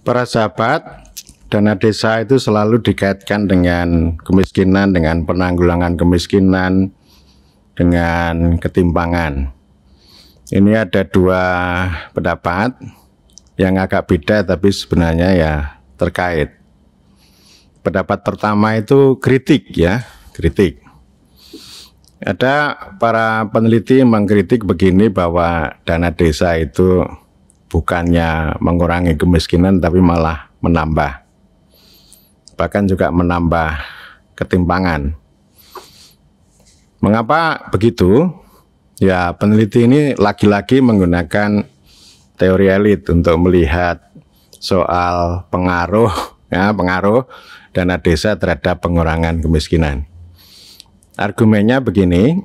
Para sahabat, dana desa itu selalu dikaitkan dengan kemiskinan, dengan penanggulangan kemiskinan, dengan ketimpangan. Ini ada dua pendapat yang agak beda tapi sebenarnya ya terkait. Pendapat pertama itu kritik ya, kritik. Ada para peneliti mengkritik begini bahwa dana desa itu bukannya mengurangi kemiskinan tapi malah menambah, bahkan juga menambah ketimpangan. Mengapa begitu? Ya, peneliti ini lagi-lagi menggunakan teori elit untuk melihat soal pengaruh dana desa terhadap pengurangan kemiskinan. Argumennya begini,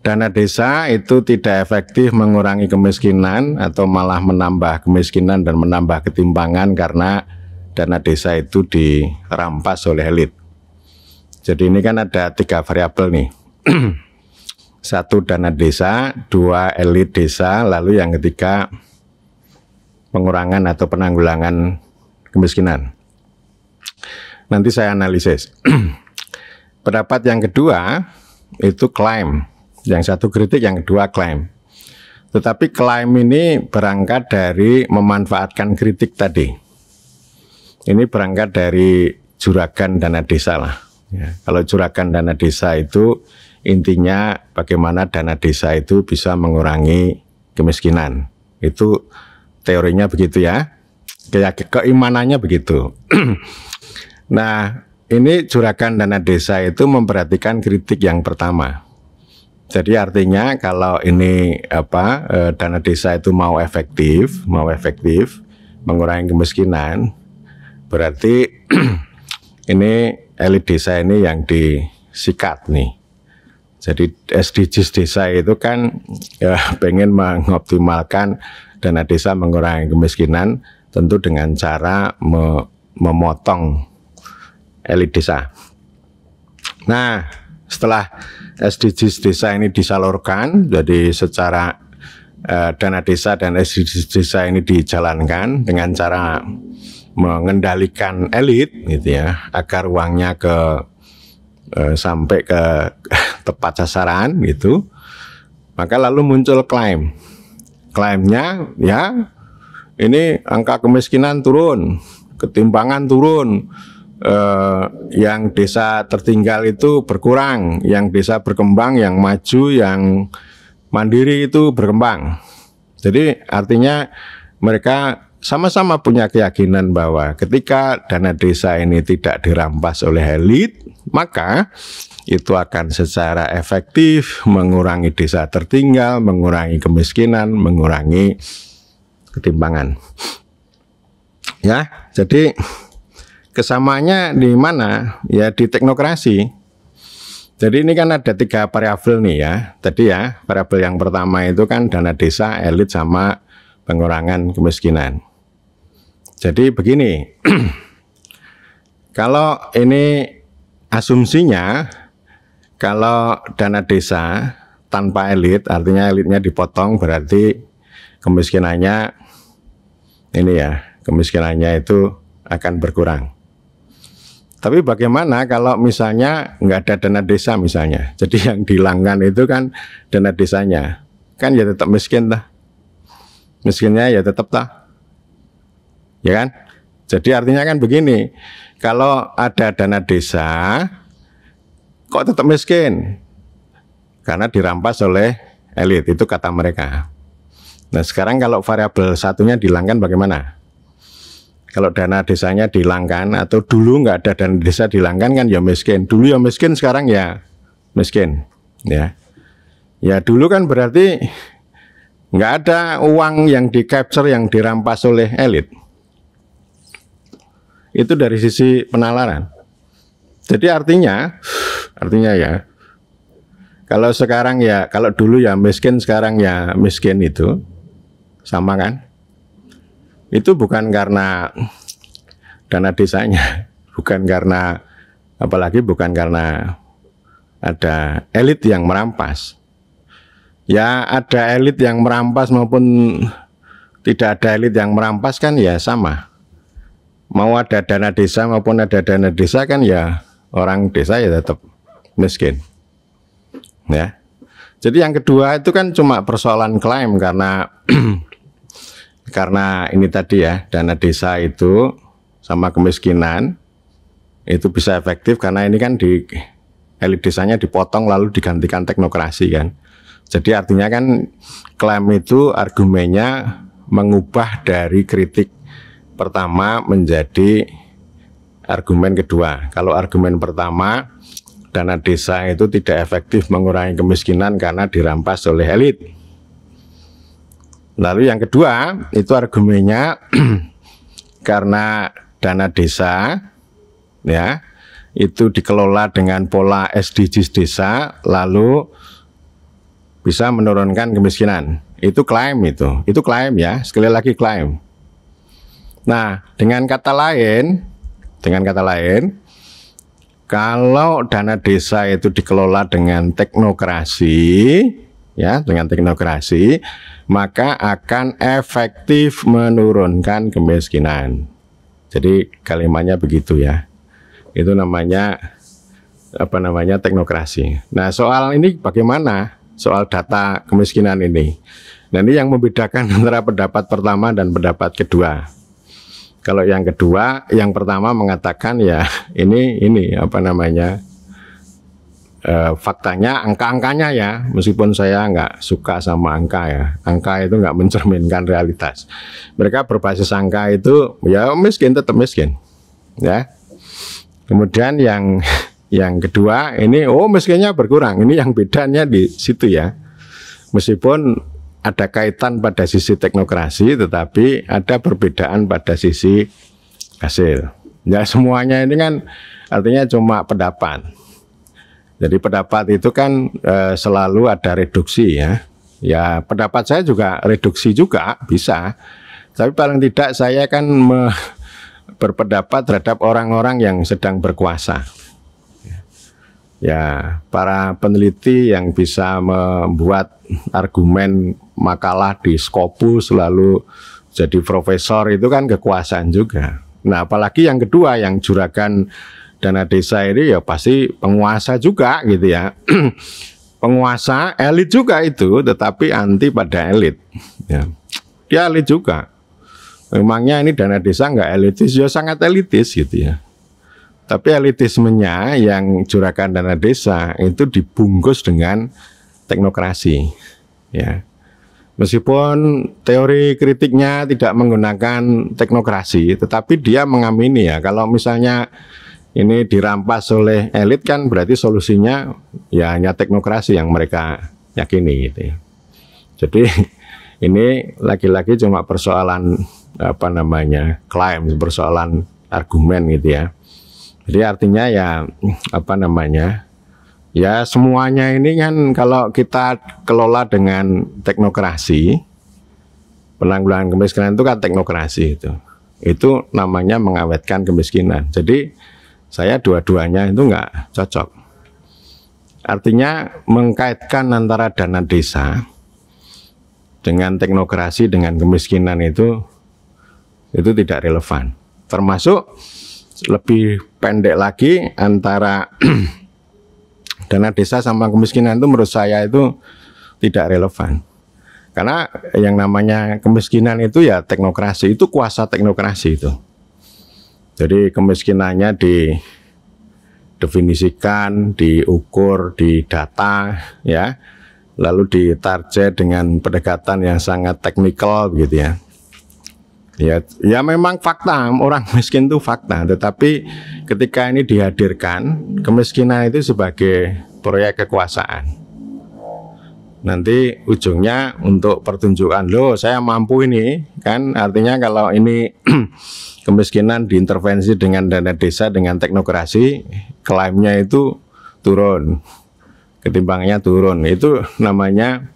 dana desa itu tidak efektif mengurangi kemiskinan atau malah menambah kemiskinan dan menambah ketimpangan karena dana desa itu dirampas oleh elit. Jadi ini kan ada tiga variabel nih. Satu dana desa, dua elit desa, lalu yang ketiga pengurangan atau penanggulangan kemiskinan. Nanti saya analisis. Pendapat yang kedua itu klaim. Yang satu kritik, yang kedua klaim. Tetapi klaim ini berangkat dari memanfaatkan kritik tadi. Ini berangkat dari juragan dana desa lah. Ya, kalau juragan dana desa itu intinya bagaimana dana desa itu bisa mengurangi kemiskinan. Itu teorinya begitu ya. Keimanannya begitu. Nah, ini juragan dana desa itu memperhatikan kritik yang pertama. Jadi artinya kalau ini dana desa itu mau efektif mengurangi kemiskinan, berarti ini elit desa ini yang disikat nih. Jadi SDGs desa itu kan ya pengen mengoptimalkan dana desa mengurangi kemiskinan, tentu dengan cara memotong elit desa. Nah, setelah SDGs desa ini disalurkan, jadi secara dana desa dan SDGs desa ini dijalankan dengan cara mengendalikan elit, gitu ya, agar uangnya sampai ke tepat sasaran, gitu. Maka lalu muncul klaim. Klaimnya, ya, ini angka kemiskinan turun, ketimpangan turun. Yang desa tertinggal itu berkurang, yang desa berkembang, yang maju, yang mandiri itu berkembang. Jadi artinya mereka sama-sama punya keyakinan bahwa ketika dana desa ini tidak dirampas oleh elit, maka itu akan secara efektif mengurangi desa tertinggal, mengurangi kemiskinan, mengurangi ketimpangan. Ya, jadi kesamaannya di mana? Ya di teknokrasi. Jadi ini kan ada tiga variabel nih ya. Tadi ya, variabel yang pertama itu kan dana desa, elit, sama pengurangan kemiskinan. Jadi begini, kalau ini asumsinya, kalau dana desa tanpa elit, artinya elitnya dipotong, berarti kemiskinannya ini ya, kemiskinannya itu akan berkurang. Tapi bagaimana kalau misalnya nggak ada dana desa misalnya, jadi yang dihilangkan itu kan dana desanya, kan ya tetap miskin lah, miskinnya ya tetap lah, ya kan? Jadi artinya kan begini, kalau ada dana desa, kok tetap miskin? Karena dirampas oleh elit, itu kata mereka. Nah sekarang kalau variabel satunya dihilangkan bagaimana? Kalau dana desanya dihilangkan atau dulu nggak ada dana desa dihilangkan kan ya miskin. Dulu ya miskin, sekarang ya miskin. Ya, ya dulu kan berarti nggak ada uang yang di capture, yang dirampas oleh elit. Itu dari sisi penalaran. Jadi artinya ya, kalau sekarang ya, kalau dulu ya miskin, sekarang ya miskin, itu sama kan? Itu bukan karena dana desanya, bukan karena, apalagi bukan karena ada elit yang merampas. Ya ada elit yang merampas maupun tidak ada elit yang merampas kan ya sama. Mau ada dana desa maupun ada dana desa kan ya orang desa ya tetap miskin. Ya. Jadi yang kedua itu kan cuma persoalan klaim karena karena ini tadi ya, dana desa itu sama kemiskinan itu bisa efektif karena ini kan di elit desanya dipotong lalu digantikan teknokrasi kan. Jadi artinya kan klaim itu argumennya mengubah dari kritik pertama menjadi argumen kedua. Kalau argumen pertama, dana desa itu tidak efektif mengurangi kemiskinan karena dirampas oleh elit. Lalu yang kedua, itu argumennya karena dana desa ya itu dikelola dengan pola SDGs desa lalu bisa menurunkan kemiskinan. Itu klaim itu klaim ya, sekali lagi klaim. Nah, dengan kata lain, kalau dana desa itu dikelola dengan teknokrasi, ya, dengan teknokrasi, maka akan efektif menurunkan kemiskinan. Jadi kalimatnya begitu ya. Itu namanya teknokrasi. Nah, soal ini bagaimana? Soal data kemiskinan ini. Nah, ini yang membedakan antara pendapat pertama dan pendapat kedua. Kalau yang kedua, yang pertama mengatakan ya ini faktanya, angka-angkanya ya, meskipun saya nggak suka sama angka ya, angka itu nggak mencerminkan realitas. Mereka berbasis angka itu ya miskin tetap miskin, ya. Kemudian yang kedua ini miskinnya berkurang. Ini yang bedanya di situ ya. Meskipun ada kaitan pada sisi teknokrasi, tetapi ada perbedaan pada sisi hasil. Ya semuanya ini kan artinya cuma pendapat. Jadi pendapat itu kan selalu ada reduksi ya. Ya pendapat saya juga reduksi juga bisa. Tapi paling tidak saya kan berpendapat terhadap orang-orang yang sedang berkuasa. Ya, para peneliti yang bisa membuat argumen makalah di Scopus lalu jadi profesor itu kan kekuasaan juga. Nah, apalagi yang kedua yang juragan dana desa ini ya pasti penguasa juga gitu ya. Penguasa elit juga itu, tetapi anti pada elit. Ya. Dia elit juga. Memangnya ini dana desa nggak elitis? Ya sangat elitis gitu ya. Tapi elitismenya yang juragan dana desa itu dibungkus dengan teknokrasi, ya. Meskipun teori kritiknya tidak menggunakan teknokrasi, tetapi dia mengamini ya kalau misalnya ini dirampas oleh elit kan berarti solusinya ya hanya teknokrasi yang mereka yakini gitu ya. Jadi ini lagi-lagi cuma persoalan klaim, persoalan argumen gitu ya. Jadi artinya ya ya semuanya ini kan kalau kita kelola dengan teknokrasi, penanggulangan kemiskinan itu kan teknokrasi itu namanya mengawetkan kemiskinan. Jadi saya dua-duanya itu nggak cocok. Artinya mengkaitkan antara dana desa dengan teknokrasi dengan kemiskinan itu tidak relevan. Termasuk lebih pendek lagi antara dana desa sama kemiskinan itu menurut saya itu tidak relevan. Karena yang namanya kemiskinan itu ya teknokrasi, itu kuasa teknokrasi itu. Jadi kemiskinannya didefinisikan, diukur, didata ya. Lalu ditarget dengan pendekatan yang sangat teknikal begitu ya. Ya memang fakta, orang miskin itu fakta, tetapi ketika ini dihadirkan kemiskinan itu sebagai proyek kekuasaan, nanti ujungnya untuk pertunjukan loh saya mampu ini kan, artinya kalau ini kemiskinan diintervensi dengan dana desa dengan teknokrasi, klaimnya itu turun, ketimpangannya turun, itu namanya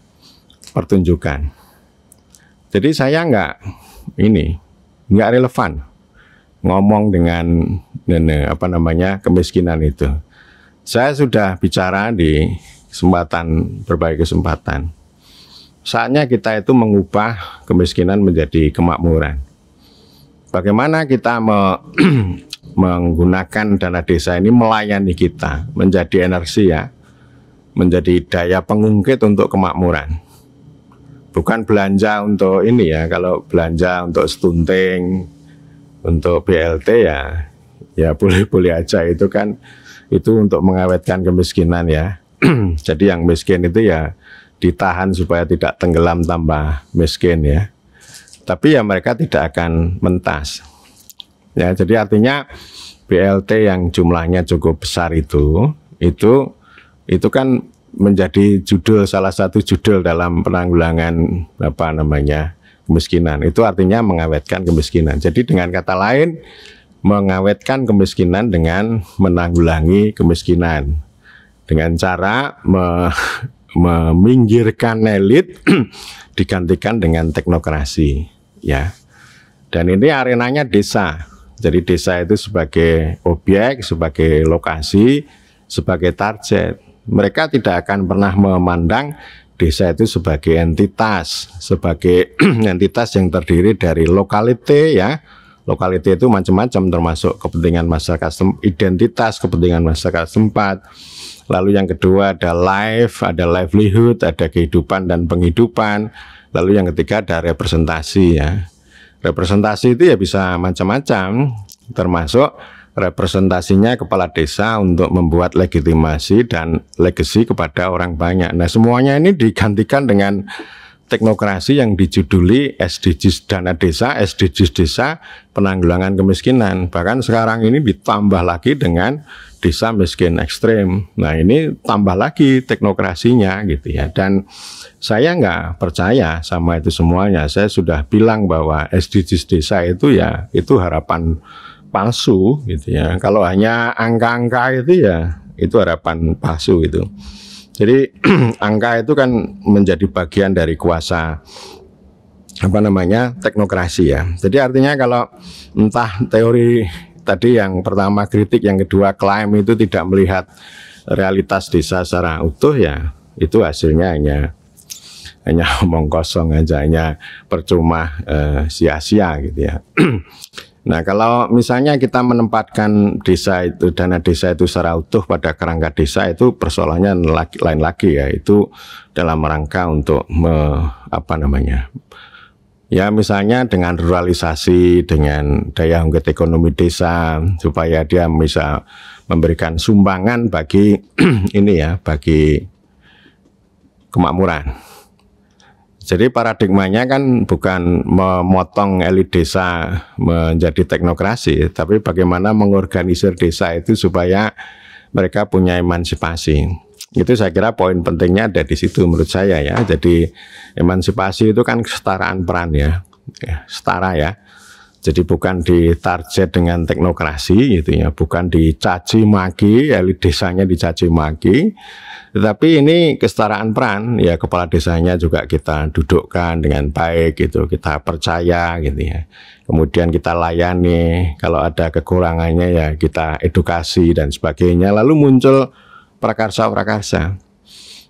pertunjukan. Jadi saya nggak relevan ngomong dengan kemiskinan itu. Saya sudah bicara di berbagai kesempatan saatnya kita itu mengubah kemiskinan menjadi kemakmuran. Bagaimana kita menggunakan dana desa ini melayani kita, menjadi energi ya, menjadi daya pengungkit untuk kemakmuran. Bukan belanja untuk ini ya, kalau belanja untuk stunting, untuk BLT ya boleh-boleh aja, itu kan itu untuk mengawetkan kemiskinan ya. Jadi yang miskin itu ya ditahan supaya tidak tenggelam tambah miskin ya. Tapi ya mereka tidak akan mentas. Ya, jadi artinya BLT yang jumlahnya cukup besar itu kan menjadi judul, salah satu judul dalam penanggulangan kemiskinan. Itu artinya mengawetkan kemiskinan. Jadi dengan kata lain, mengawetkan kemiskinan dengan menanggulangi kemiskinan dengan cara meminggirkan elit digantikan dengan teknokrasi ya. Dan ini arenanya desa. Jadi desa itu sebagai objek, sebagai lokasi, sebagai target. Mereka tidak akan pernah memandang desa itu sebagai entitas, sebagai entitas yang terdiri dari lokalite ya. Lokalite itu macam-macam, termasuk kepentingan masyarakat, identitas kepentingan masyarakat setempat. Lalu yang kedua ada life, ada livelihood, ada kehidupan dan penghidupan. Lalu yang ketiga ada representasi ya. Representasi itu ya bisa macam-macam, termasuk representasinya kepala desa untuk membuat legitimasi dan legasi kepada orang banyak. Nah, semuanya ini digantikan dengan teknokrasi yang dijuduli SDGs dana desa, SDGs desa, penanggulangan kemiskinan. Bahkan sekarang ini ditambah lagi dengan desa miskin ekstrem. Nah, ini tambah lagi teknokrasinya gitu ya. Dan saya nggak percaya sama itu semuanya. Saya sudah bilang bahwa SDGs desa itu ya itu harapan palsu gitu ya. Kalau hanya angka-angka itu ya itu harapan palsu itu. Jadi angka itu kan menjadi bagian dari kuasa teknokrasi ya. Jadi artinya kalau entah teori tadi yang pertama kritik, yang kedua klaim itu tidak melihat realitas desa secara utuh ya, itu hasilnya hanya omong kosong aja, hanya percuma, sia-sia gitu ya. Nah, kalau misalnya kita menempatkan desa itu, dana desa itu secara utuh pada kerangka desa, itu persoalannya lain lagi ya. Itu dalam rangka untuk ya misalnya dengan ruralisasi, dengan daya ungkit ekonomi desa, supaya dia bisa memberikan sumbangan bagi ini ya, bagi kemakmuran. Jadi paradigmanya kan bukan memotong elit desa menjadi teknokrasi, tapi bagaimana mengorganisir desa itu supaya mereka punya emansipasi. Itu saya kira poin pentingnya ada di situ menurut saya ya. Jadi emansipasi itu kan kesetaraan peran ya, setara ya. Jadi bukan ditarget dengan teknokrasi gitu ya, bukan dicaci maki, elit desanya dicaci maki, tetapi ini kesetaraan peran ya. Kepala desanya juga kita dudukkan dengan baik gitu, kita percaya gitu ya. Kemudian kita layani, kalau ada kekurangannya ya kita edukasi dan sebagainya. Lalu muncul prakarsa-prakarsa.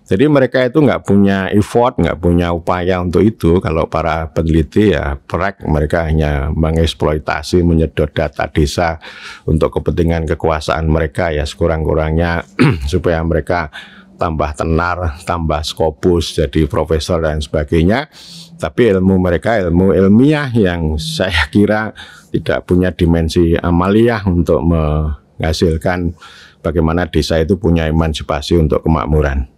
Jadi mereka itu nggak punya effort, nggak punya upaya untuk itu. Kalau para peneliti ya mereka hanya mengeksploitasi, menyedot data desa untuk kepentingan kekuasaan mereka ya sekurang-kurangnya supaya mereka tambah tenar, tambah skopus, jadi profesor dan sebagainya. Tapi ilmu mereka ilmu ilmiah yang saya kira tidak punya dimensi amaliah untuk menghasilkan bagaimana desa itu punya emansipasi untuk kemakmuran.